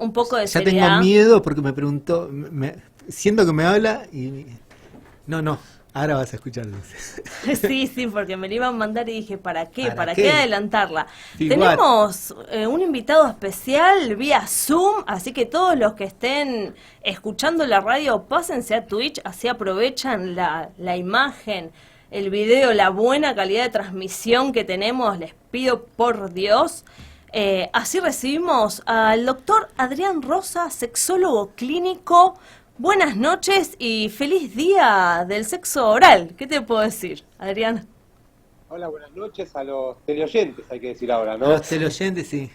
Un poco de Ya tengo seriedad. miedo porque me preguntó, siento que me habla y... No, ahora vas a escuchar. Dice. Sí, sí, porque me la iban a mandar y dije, ¿para qué? ¿Para ¿Para qué qué? adelantarla? Igual. Tenemos un invitado especial vía Zoom, así que todos los que estén escuchando la radio, pásense a Twitch, así aprovechan la imagen, el video, la buena calidad de transmisión que tenemos, les pido por Dios. Así recibimos al doctor Adrián Rosa, sexólogo clínico. Buenas noches y feliz día del sexo oral. ¿Qué te puedo decir, Adrián? Hola, buenas noches a los teleoyentes, hay que decir ahora, A los ¿no? teleoyentes, sí.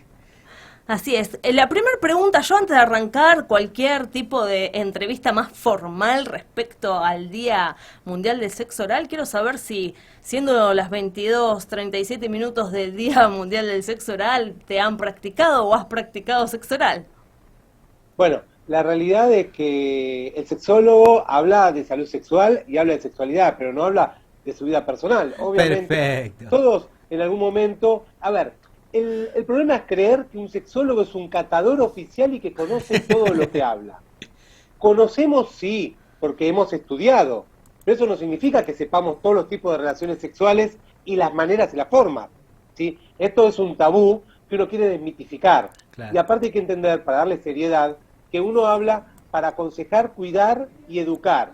Así es. La primera pregunta, yo antes de arrancar cualquier tipo de entrevista más formal respecto al Día Mundial del Sexo Oral, quiero saber si, siendo las 22:37 del Día Mundial del Sexo Oral, te han practicado o has practicado sexo oral. Bueno, la realidad es que el sexólogo habla de salud sexual y habla de sexualidad, pero no habla de su vida personal. Obviamente, Perfecto. todos en algún momento... A ver, el problema es creer que un sexólogo es un catador oficial y que conoce todo lo que habla. Conocemos, sí, porque hemos estudiado, pero eso no significa que sepamos todos los tipos de relaciones sexuales y las maneras y las formas, ¿sí? Esto es un tabú que uno quiere desmitificar. Y Claro. aparte hay que entender, para darle seriedad, que uno habla para aconsejar, cuidar y educar,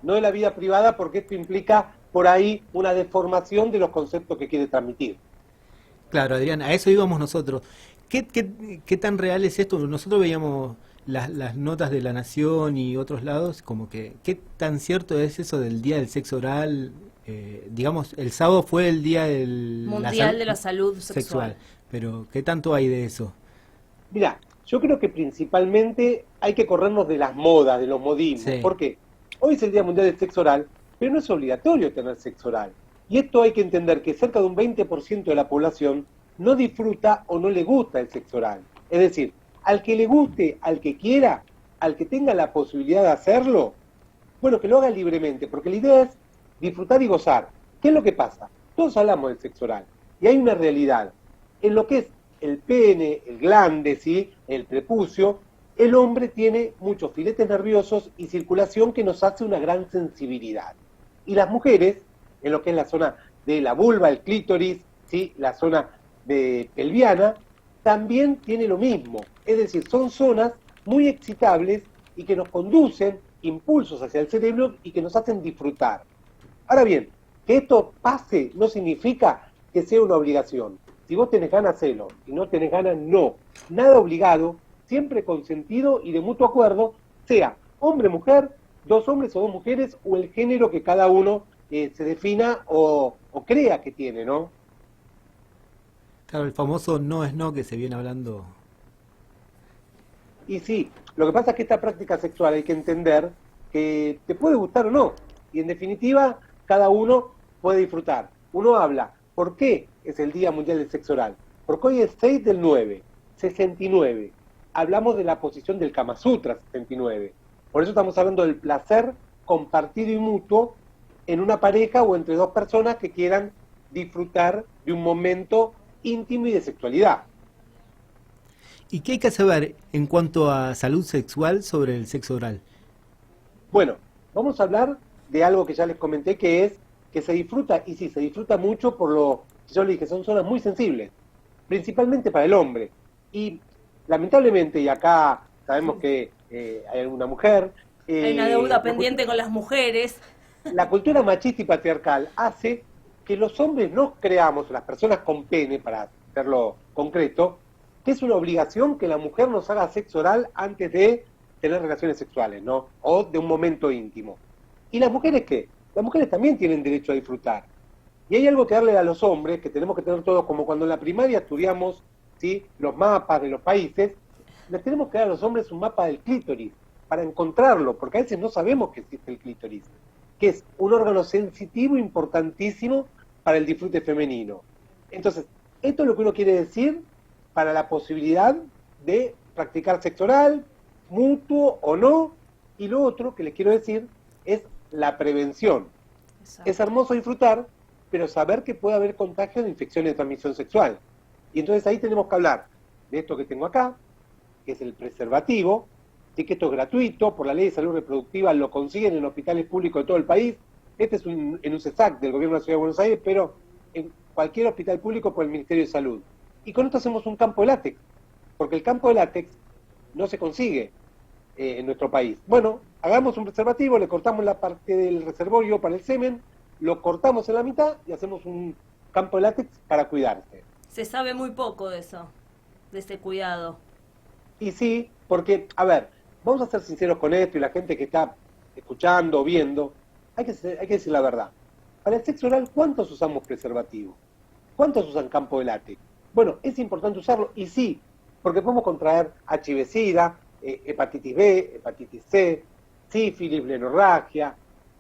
no de la vida privada, porque esto implica por ahí una deformación de los conceptos que quiere transmitir. Claro, Adrián, a eso íbamos nosotros. ¿Qué tan real es esto? Nosotros veíamos las notas de La Nación y otros lados, como que, ¿qué tan cierto es eso del Día del Sexo Oral? Digamos, el sábado fue el Día de Mundial de la Salud Sexual, Sexual. pero ¿qué tanto hay de eso? Mira, yo creo que principalmente hay que corrernos de las modas, de los modismos. Sí, ¿Por qué? Hoy es el Día Mundial del Sexo Oral, pero no es obligatorio tener sexo oral. Y esto hay que entender que cerca de un 20% de la población no disfruta o no le gusta el sexo oral. Es decir, al que le guste, al que quiera, al que tenga la posibilidad de hacerlo, bueno, que lo haga libremente, porque la idea es disfrutar y gozar. ¿Qué es lo que pasa? Todos hablamos del sexo oral y hay una realidad. En lo que es el pene, el glande, ¿sí? El prepucio, el hombre tiene muchos filetes nerviosos y circulación que nos hace una gran sensibilidad. Y las mujeres, en lo que es la zona de la vulva, el clítoris, ¿sí? La zona de pelviana, también tiene lo mismo. Es decir, son zonas muy excitables y que nos conducen impulsos hacia el cerebro y que nos hacen disfrutar. Ahora bien, que esto pase no significa que sea una obligación. Si vos tenés ganas, hacelo. Si no tenés ganas, no. Nada obligado, siempre consentido y de mutuo acuerdo, sea hombre, mujer, dos hombres o dos mujeres, o el género que cada uno se defina o crea que tiene, ¿no? claro, el famoso no es no que se viene hablando. Y sí, lo que pasa es que esta práctica sexual hay que entender que te puede gustar o no. Y en definitiva, cada uno puede disfrutar. Uno habla, ¿por qué es el Día Mundial del Sexo Oral? Porque hoy es 6 del 9, 69. Hablamos de la posición del Kama Sutra 69. Por eso estamos hablando del placer compartido y mutuo en una pareja o entre dos personas que quieran disfrutar de un momento íntimo y de sexualidad. ¿Y qué hay que saber en cuanto a salud sexual sobre el sexo oral? Bueno, vamos a hablar de algo que ya les comenté, que es que se disfruta, y sí, se disfruta mucho por lo que yo les dije, son zonas muy sensibles, principalmente para el hombre. Y lamentablemente, y acá sabemos que hay alguna mujer, Hay una deuda la cultura, pendiente con las mujeres. la cultura machista y patriarcal hace que los hombres no creamos, las personas con pene, para hacerlo concreto, que es una obligación que la mujer nos haga sexo oral antes de tener relaciones sexuales, ¿no? O de un momento íntimo. ¿Y las mujeres qué? Las mujeres también tienen derecho a disfrutar. Y hay algo que darle a los hombres, que tenemos que tener todos, como cuando en la primaria estudiamos, ¿sí? Los mapas de los países, les tenemos que dar a los hombres un mapa del clítoris, para encontrarlo, porque a veces no sabemos que existe el clítoris, que es un órgano sensitivo importantísimo para el disfrute femenino. Entonces, esto es lo que uno quiere decir para la posibilidad de practicar sexo oral, mutuo o no, y lo otro que les quiero decir es la prevención. Es Exacto. hermoso disfrutar, pero saber que puede haber contagio de infecciones de transmisión sexual. Y entonces ahí tenemos que hablar de esto que tengo acá, que es el preservativo, sí que esto es gratuito, por la Ley de Salud Reproductiva lo consiguen en hospitales públicos de todo el país. Este es en un CESAC del Gobierno de la Ciudad de Buenos Aires, pero en cualquier hospital público por el Ministerio de Salud. Y con esto hacemos un campo de látex, porque el campo de látex no se consigue en nuestro país. Bueno, hagamos un preservativo, le cortamos la parte del reservorio para el semen, lo cortamos en la mitad y hacemos un campo de látex para cuidarse. Se sabe muy poco de eso, de ese cuidado. Y sí, porque, a ver, vamos a ser sinceros con esto y la gente que está escuchando, viendo, hay que decir la verdad. Para el sexo oral, ¿cuántos usamos preservativo? ¿Cuántos usan campo de látex? Bueno, es importante usarlo y sí, porque podemos contraer HIV-Sida, hepatitis B, hepatitis C, sífilis, blenorragia,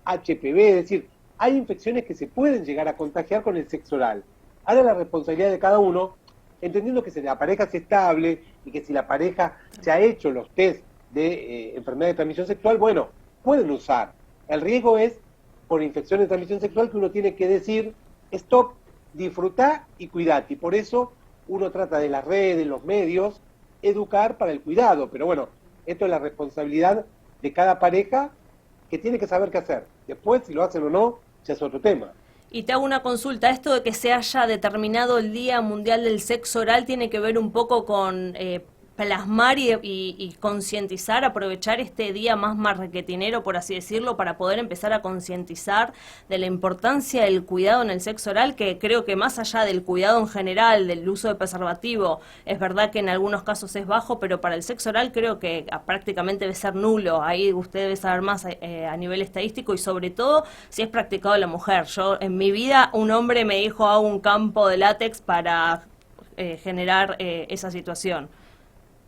HPV, es decir, hay infecciones que se pueden llegar a contagiar con el sexo oral. Ahora la responsabilidad de cada uno, entendiendo que si la pareja es estable y que si la pareja se ha hecho los test de enfermedad de transmisión sexual, bueno, pueden usar. El riesgo es por infección de transmisión sexual que uno tiene que decir, stop, disfrutá y cuidate. Y por eso uno trata de las redes, los medios, educar para el cuidado. Pero bueno, esto es la responsabilidad de cada pareja que tiene que saber qué hacer. Después, si lo hacen o no, ya es otro tema. Y te hago una consulta, esto de que se haya determinado el Día Mundial del Sexo Oral tiene que ver un poco con plasmar y concientizar, aprovechar este día más marketinero, por así decirlo, para poder empezar a concientizar de la importancia del cuidado en el sexo oral, que creo que más allá del cuidado en general, del uso de preservativo, es verdad que en algunos casos es bajo, pero para el sexo oral creo que prácticamente debe ser nulo. Ahí usted debe saber más a nivel estadístico y sobre todo si es practicado la mujer. Yo en mi vida un hombre me dijo hago un campo de látex para generar esa situación.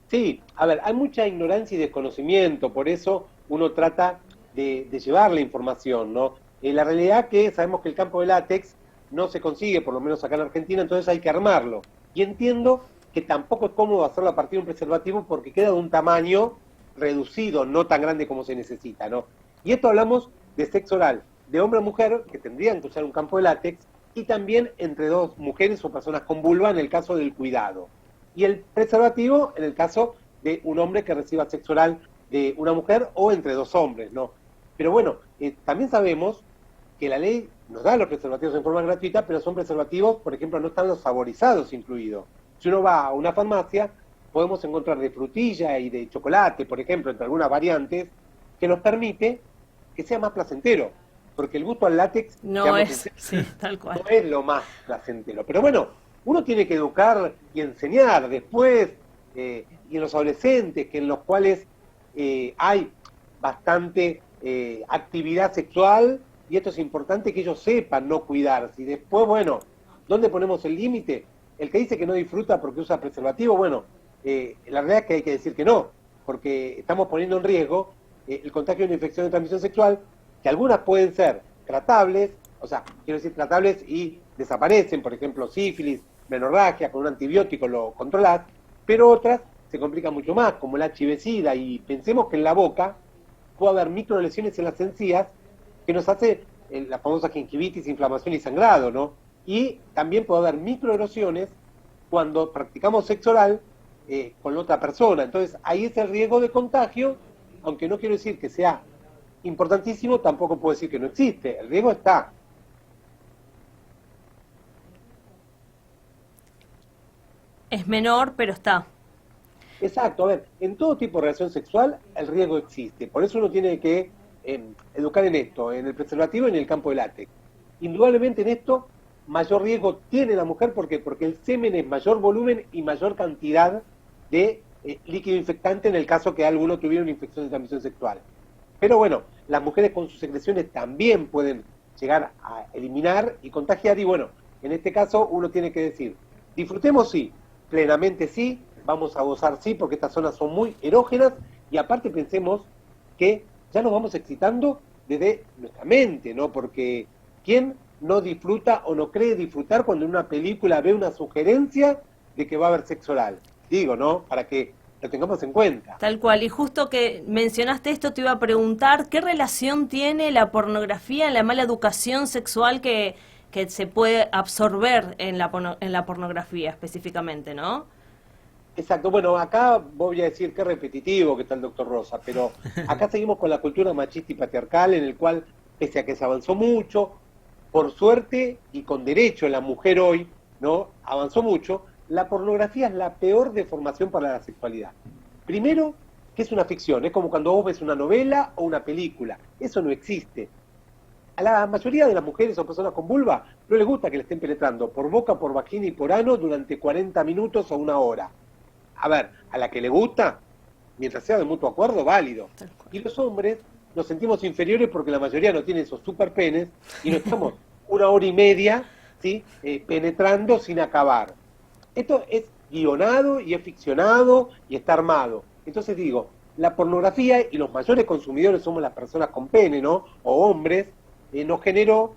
Sí, a ver, hay mucha ignorancia y desconocimiento, por eso uno trata de llevar la información, ¿no? La realidad que sabemos que el campo de látex no se consigue, por lo menos acá en Argentina, entonces hay que armarlo. Y entiendo que tampoco es cómodo hacerlo a partir de un preservativo porque queda de un tamaño reducido, no tan grande como se necesita, ¿no? Y esto hablamos de sexo oral, de hombre a mujer, que tendrían que usar un campo de látex, y también entre dos mujeres o personas con vulva en el caso del cuidado. Y el preservativo en el caso de un hombre que reciba sexo oral de una mujer o entre dos hombres, ¿no? Pero bueno, también sabemos que la ley nos da los preservativos en forma gratuita, pero son preservativos, por ejemplo, no están los saborizados incluidos. Si uno va a una farmacia, podemos encontrar de frutilla y de chocolate, por ejemplo, entre algunas variantes, que nos permite que sea más placentero, porque el gusto al látex no es, sí, tal cual. No es lo más placentero. Pero bueno, uno tiene que educar y enseñar después, y en los adolescentes, que en los cuales hay bastante actividad sexual, y esto es importante que ellos sepan no cuidarse. Y después, bueno, ¿dónde ponemos el límite? El que dice que no disfruta porque usa preservativo, bueno, la realidad es que hay que decir que no, porque estamos poniendo en riesgo el contagio de una infección de transmisión sexual, que algunas pueden ser tratables, o sea, quiero decir tratables y desaparecen, por ejemplo, sífilis, blenorragia, con un antibiótico lo controlás, pero otras se complican mucho más, como el HIV-Sida, y pensemos que en la boca puede haber microlesiones en las encías que nos hace la famosa gingivitis, inflamación y sangrado, ¿no? Y también puede haber microerosiones cuando practicamos sexo oral con otra persona. Entonces, ahí es el riesgo de contagio, aunque no quiero decir que sea importantísimo, tampoco puedo decir que no existe. El riesgo está. Es menor, pero está. Exacto, a ver, en todo tipo de relación sexual el riesgo existe, por eso uno tiene que educar en esto, en el preservativo y en el campo de látex. Indudablemente en esto mayor riesgo tiene la mujer, ¿por qué? Porque el semen es mayor volumen y mayor cantidad de líquido infectante en el caso que alguno tuviera una infección de transmisión sexual. Pero bueno, las mujeres con sus secreciones también pueden llegar a eliminar y contagiar, y bueno, en este caso uno tiene que decir, disfrutemos sí, plenamente sí, vamos a gozar sí, porque estas zonas son muy erógenas, y aparte pensemos que ya nos vamos excitando desde nuestra mente, ¿no? Porque ¿quién no disfruta o no cree disfrutar cuando en una película ve una sugerencia de que va a haber sexo oral? Digo, ¿no? Para que lo tengamos en cuenta. Tal cual, y justo que mencionaste esto te iba a preguntar, ¿qué relación tiene la pornografía en la mala educación sexual que se puede absorber en la pornografía específicamente, ¿no? Exacto, bueno, acá voy a decir que es repetitivo que está el doctor Rosa, pero acá seguimos con la cultura machista y patriarcal en el cual, pese a que se avanzó mucho, por suerte y con derecho la mujer hoy, ¿no? Avanzó mucho, la pornografía es la peor deformación para la sexualidad. Primero, que es una ficción, es como cuando vos ves una novela o una película, eso no existe. A la mayoría de las mujeres o personas con vulva no les gusta que le estén penetrando por boca, por vagina y por ano durante 40 minutos o una hora. A ver, a la que le gusta, mientras sea de mutuo acuerdo, válido. Y los hombres nos sentimos inferiores porque la mayoría no tiene esos super penes y nos estamos 1 hora y media, ¿sí? Penetrando sin acabar. Esto es guionado y es ficcionado y está armado. Entonces digo, la pornografía, y los mayores consumidores somos las personas con pene, ¿no? O hombres, nos generó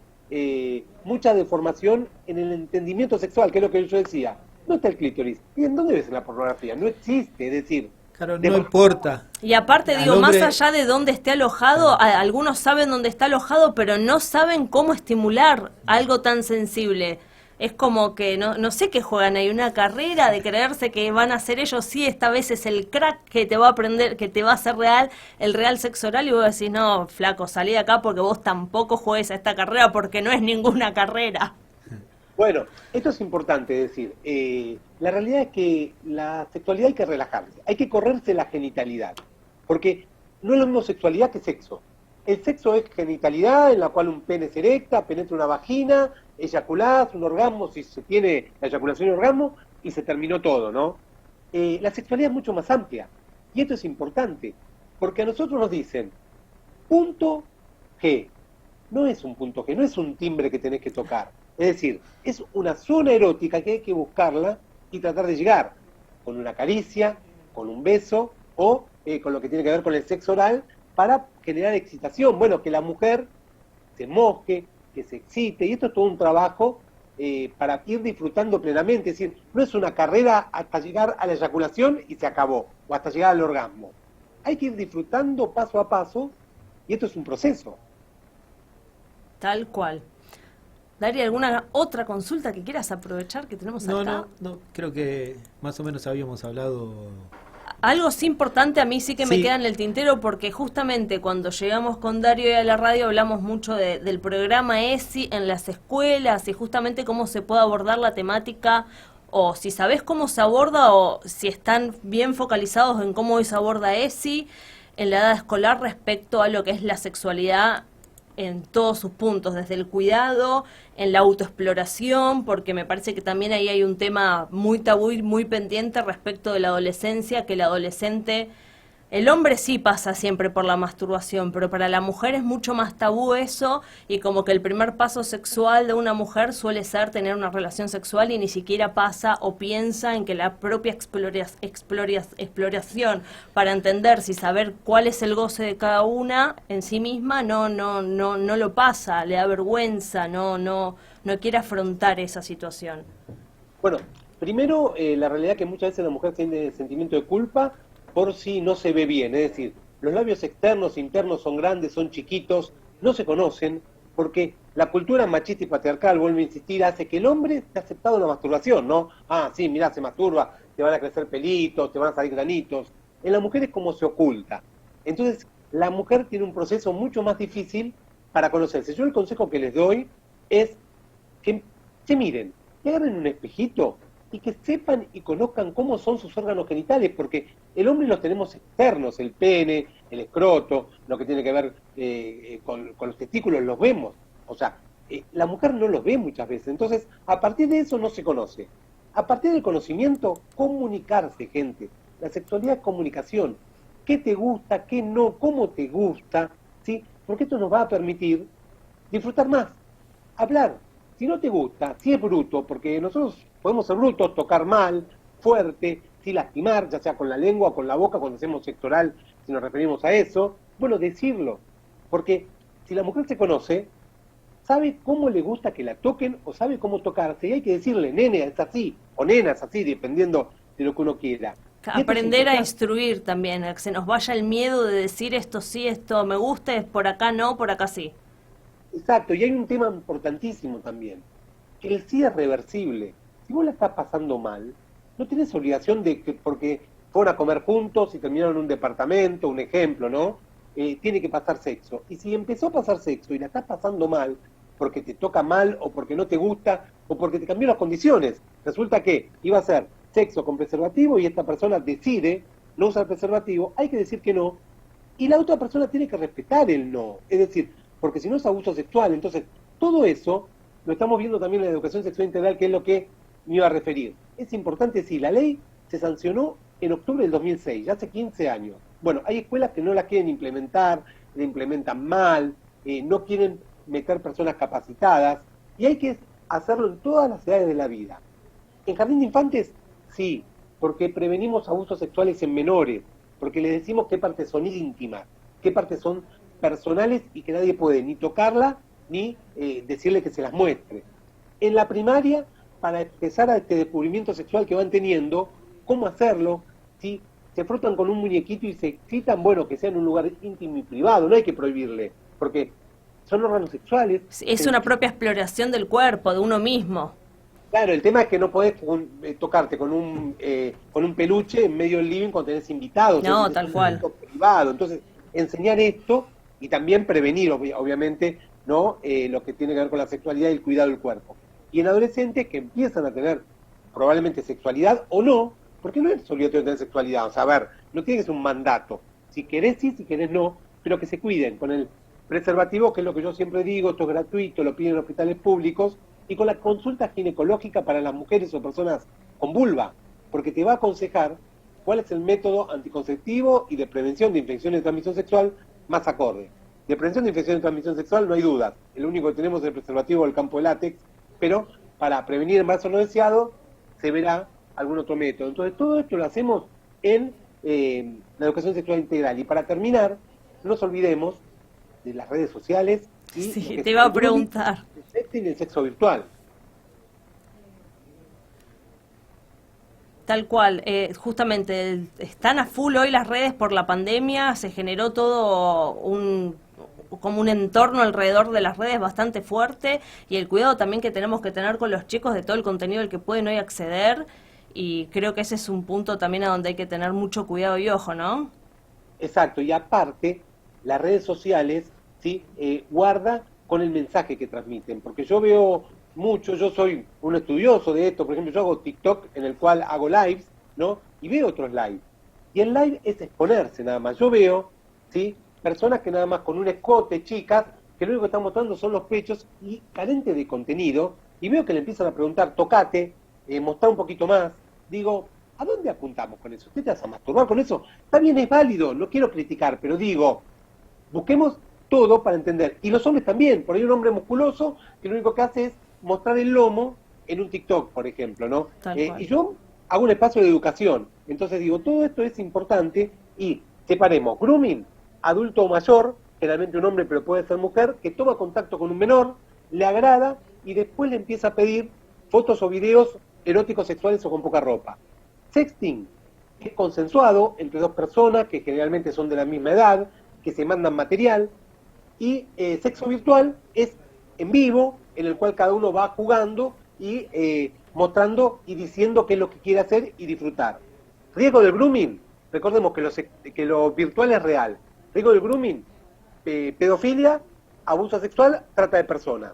mucha deformación en el entendimiento sexual, que es lo que yo decía. No está el clítoris. ¿Y en dónde ves la pornografía? No existe, es decir... Claro, no importa. Y aparte, Al digo, hombre- más allá de dónde esté alojado, algunos saben dónde está alojado, pero no saben cómo estimular algo tan sensible. Es como que no sé qué juegan ahí, una carrera de creerse que van a hacer ellos, sí, esta vez es el crack que te va a aprender, que te va a hacer real, el real sexo oral, y vos decís, no, flaco, salí de acá porque vos tampoco juegues a esta carrera porque no es ninguna carrera. Bueno, esto es importante decir. La realidad es que la sexualidad hay que relajarse, hay que correrse la genitalidad, porque no es lo mismo sexualidad que sexo. El sexo es genitalidad en la cual un pene se erecta, penetra una vagina, eyaculás, un orgasmo, si se tiene la eyaculación y orgasmo, y se terminó todo, ¿no? La sexualidad es mucho más amplia, y esto es importante, porque a nosotros nos dicen, punto G, no es un punto G, no es un timbre que tenés que tocar. Es decir, es una zona erótica que hay que buscarla y tratar de llegar con una caricia, con un beso o con lo que tiene que ver con el sexo oral para generar excitación. Bueno, que la mujer se moje, que se excite, y esto es todo un trabajo para ir disfrutando plenamente. Es decir, no es una carrera hasta llegar a la eyaculación y se acabó, o hasta llegar al orgasmo. Hay que ir disfrutando paso a paso y esto es un proceso. Tal cual. Daria, ¿alguna otra consulta que quieras aprovechar que tenemos acá? No, creo que más o menos habíamos hablado. Algo sí importante a mí sí que me Sí. queda en el tintero, porque justamente cuando llegamos con Dario y a la radio hablamos mucho del programa ESI en las escuelas y justamente cómo se puede abordar la temática, o si sabés cómo se aborda o si están bien focalizados en cómo hoy se aborda ESI en la edad escolar respecto a lo que es la sexualidad en todos sus puntos, desde el cuidado, en la autoexploración, porque me parece que también ahí hay un tema muy tabú y muy pendiente respecto de la adolescencia, que el adolescente, el hombre sí pasa siempre por la masturbación, pero para la mujer es mucho más tabú eso, y como que el primer paso sexual de una mujer suele ser tener una relación sexual y ni siquiera pasa o piensa en que la propia exploración para entender si saber cuál es el goce de cada una en sí misma no lo pasa, le da vergüenza, no quiere afrontar esa situación. Bueno, primero, la realidad es que muchas veces la mujer tiene sentimiento de culpa por si no se ve bien, es decir, los labios externos, internos son grandes, son chiquitos, no se conocen, porque la cultura machista y patriarcal, vuelvo a insistir, hace que el hombre esté aceptado en la masturbación, ¿no? Ah, sí, mirá, se masturba, te van a crecer pelitos, te van a salir granitos. En la mujer es como se oculta. Entonces, la mujer tiene un proceso mucho más difícil para conocerse. Yo el consejo que les doy es que se miren, que agarren un espejito y que sepan y conozcan cómo son sus órganos genitales, porque el hombre los tenemos externos, el pene, el escroto, lo que tiene que ver con los testículos, los vemos. O sea, la mujer no los ve muchas veces. Entonces, a partir de eso no se conoce. A partir del conocimiento, comunicarse, gente. La sexualidad es comunicación. ¿Qué te gusta? ¿Qué no? ¿Cómo te gusta? ¿Sí? Porque esto nos va a permitir disfrutar más, hablar. Si no te gusta, si es bruto, porque nosotros podemos ser brutos, tocar mal, fuerte, si lastimar, ya sea con la lengua o con la boca, cuando hacemos sexo oral, si nos referimos a eso, bueno, decirlo. Porque si la mujer se conoce, sabe cómo le gusta que la toquen o sabe cómo tocarse, y hay que decirle, nene, es así, o nena, es así, dependiendo de lo que uno quiera. Aprender a instruir también, a que se nos vaya el miedo de decir esto sí, esto me gusta, es por acá no, por acá sí. Exacto, y hay un tema importantísimo también, que el sí es reversible. Si vos la estás pasando mal, no tenés obligación de que porque fueron a comer juntos y terminaron en un departamento, un ejemplo, ¿no? Tiene que pasar sexo. Y si empezó a pasar sexo y la estás pasando mal, porque te toca mal o porque no te gusta o porque te cambió las condiciones, resulta que iba a ser sexo con preservativo y esta persona decide no usar preservativo, hay que decir que no, y la otra persona tiene que respetar el no, es decir, porque si no es abuso sexual. Entonces, todo eso lo estamos viendo también en la educación sexual integral, que es lo que me iba a referir. Es importante, sí, la ley se sancionó en octubre del 2006, ya hace 15 años. Bueno, hay escuelas que no la quieren implementar, la implementan mal, no quieren meter personas capacitadas, y hay que hacerlo en todas las edades de la vida. En jardín de infantes, sí, porque prevenimos abusos sexuales en menores, porque les decimos qué partes son íntimas, qué partes son personales y que nadie puede ni tocarla ni decirle que se las muestre. En la primaria, para empezar a este descubrimiento sexual que van teniendo, cómo hacerlo, si se frotan con un muñequito y se excitan, bueno, que sea en un lugar íntimo y privado, no hay que prohibirle, porque son órganos sexuales. Es una propia exploración del cuerpo, de uno mismo. Claro, el tema es que no podés tocarte con un peluche en medio del living cuando tenés invitados. No, tal cual. Privado. Entonces, enseñar esto y también prevenir, obviamente, ¿no? Lo que tiene que ver con la sexualidad y el cuidado del cuerpo. Y en adolescentes que empiezan a tener probablemente sexualidad o no, porque no es obligatorio tener sexualidad. O sea, a ver, no tiene que ser un mandato. Si querés sí, si querés no, pero que se cuiden con el preservativo, que es lo que yo siempre digo, esto es gratuito, lo piden en hospitales públicos, y con la consulta ginecológica para las mujeres o personas con vulva, porque te va a aconsejar cuál es el método anticonceptivo y de prevención de infecciones de transmisión sexual más acorde. De prevención de infecciones de transmisión sexual no hay dudas, el único que tenemos es el preservativo del campo de látex, pero para prevenir embarazo no deseado se verá algún otro método. Entonces todo esto lo hacemos en la educación sexual integral. Y para terminar, no nos olvidemos de las redes sociales. Y sí, te iba a preguntar. El sexting y el sexo virtual. Tal cual, justamente están a full hoy las redes por la pandemia, se generó todo como un entorno alrededor de las redes bastante fuerte, y el cuidado también que tenemos que tener con los chicos de todo el contenido al que pueden hoy acceder, y creo que ese es un punto también a donde hay que tener mucho cuidado y ojo, ¿no? Exacto, y aparte, las redes sociales, ¿sí? Guarda con el mensaje que transmiten, porque yo veo mucho, yo soy un estudioso de esto, por ejemplo, yo hago TikTok en el cual hago lives, ¿no? Y veo otros lives. Y el live es exponerse nada más. Yo veo, ¿sí? Personas que nada más con un escote, chicas, que lo único que están mostrando son los pechos y carentes de contenido, y veo que le empiezan a preguntar, tocate, mostrar un poquito más. Digo, ¿a dónde apuntamos con eso? ¿Usted te vas a masturbar con eso? Está bien, es válido, no quiero criticar, pero digo, busquemos todo para entender. Y los hombres también, por ahí un hombre musculoso que lo único que hace es mostrar el lomo en un TikTok, por ejemplo, ¿no? Y yo hago un espacio de educación. Entonces digo, todo esto es importante y separemos grooming, adulto o mayor, generalmente un hombre pero puede ser mujer, que toma contacto con un menor, le agrada y después le empieza a pedir fotos o videos eróticos sexuales o con poca ropa. Sexting es consensuado entre dos personas que generalmente son de la misma edad, que se mandan material, y sexo virtual es en vivo, en el cual cada uno va jugando y mostrando y diciendo qué es lo que quiere hacer y disfrutar. Riesgo del grooming, recordemos que lo virtual es real. Riesgo del grooming, pedofilia, abuso sexual, trata de personas.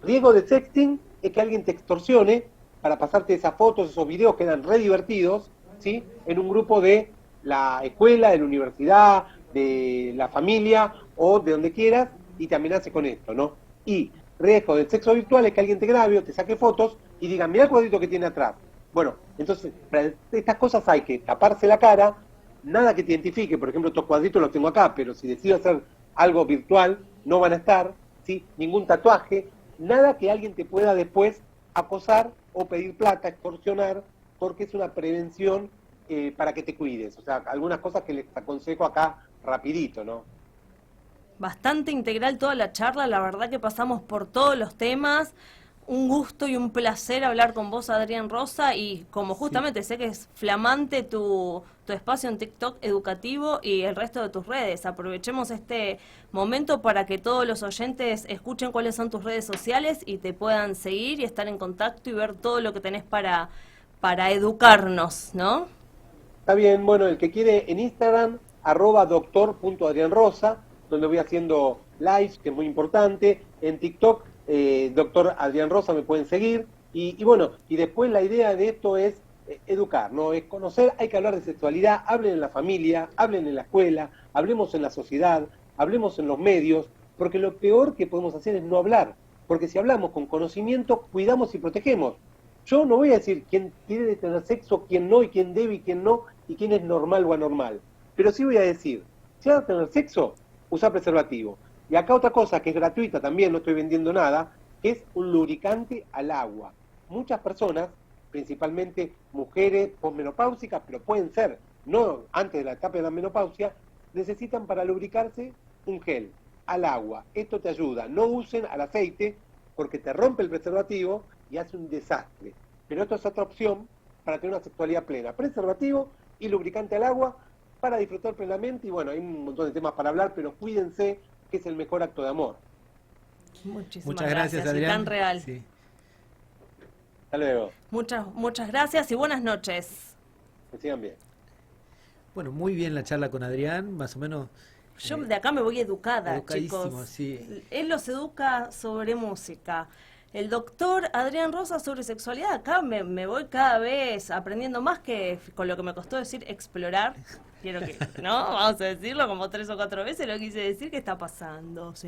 Riesgo de sexting es que alguien te extorsione para pasarte esas fotos, esos videos que eran re divertidos, ¿sí? En un grupo de la escuela, de la universidad, de la familia o de donde quieras, y te amenace con esto, ¿no? Y riesgo del sexo virtual es que alguien te grabe o te saque fotos y diga, mira el cuadrito que tiene atrás. Bueno, entonces, para estas cosas hay que taparse la cara, nada que te identifique, por ejemplo, estos cuadritos los tengo acá, pero si decido hacer algo virtual, no van a estar, ¿sí? Ningún tatuaje, nada que alguien te pueda después acosar o pedir plata, extorsionar, porque es una prevención para que te cuides. O sea, algunas cosas que les aconsejo acá rapidito, ¿no? Bastante integral toda la charla, la verdad que pasamos por todos los temas. Un gusto y un placer hablar con vos, Adrián Rosa, y como justamente sé que es flamante tu espacio en TikTok educativo y el resto de tus redes, aprovechemos este momento para que todos los oyentes escuchen cuáles son tus redes sociales y te puedan seguir y estar en contacto y ver todo lo que tenés para para educarnos, ¿no? Está bien, bueno, el que quiere en Instagram, @doctor.adrianrosa, donde voy haciendo lives, que es muy importante. En TikTok, doctor Adrián Rosa, me pueden seguir. Y bueno, y después la idea de esto es educar, ¿no? Es conocer, hay que hablar de sexualidad, hablen en la familia, hablen en la escuela, hablemos en la sociedad, hablemos en los medios, porque lo peor que podemos hacer es no hablar, porque si hablamos con conocimiento, cuidamos y protegemos. Yo no voy a decir quién tiene que tener sexo, quién no, y quién debe y quién no, y quién es normal o anormal. Pero sí voy a decir, si vas a tener sexo, usa preservativo. Y acá otra cosa que es gratuita también, no estoy vendiendo nada, que es un lubricante al agua. Muchas personas, principalmente mujeres posmenopáusicas, pero pueden ser, no antes de la etapa de la menopausia, necesitan para lubricarse un gel al agua. Esto te ayuda. No usen al aceite porque te rompe el preservativo y hace un desastre. Pero esto es otra opción para tener una sexualidad plena. Preservativo y lubricante al agua para disfrutar plenamente. Y bueno, hay un montón de temas para hablar, pero cuídense, que es el mejor acto de amor. Muchas gracias, Adrián. Y tan real. Sí. Hasta luego. Muchas gracias y buenas noches. Que sigan bien. Bueno, muy bien la charla con Adrián, más o menos. Yo de acá me voy educada, chicos. Sí. Él los educa sobre música. El doctor Adrián Rosa sobre sexualidad. Acá me voy cada vez aprendiendo más, que con lo que me costó decir explorar. Quiero que, ¿no? Vamos a decirlo como 3 o 4 veces, lo quise decir que está pasando. Sí.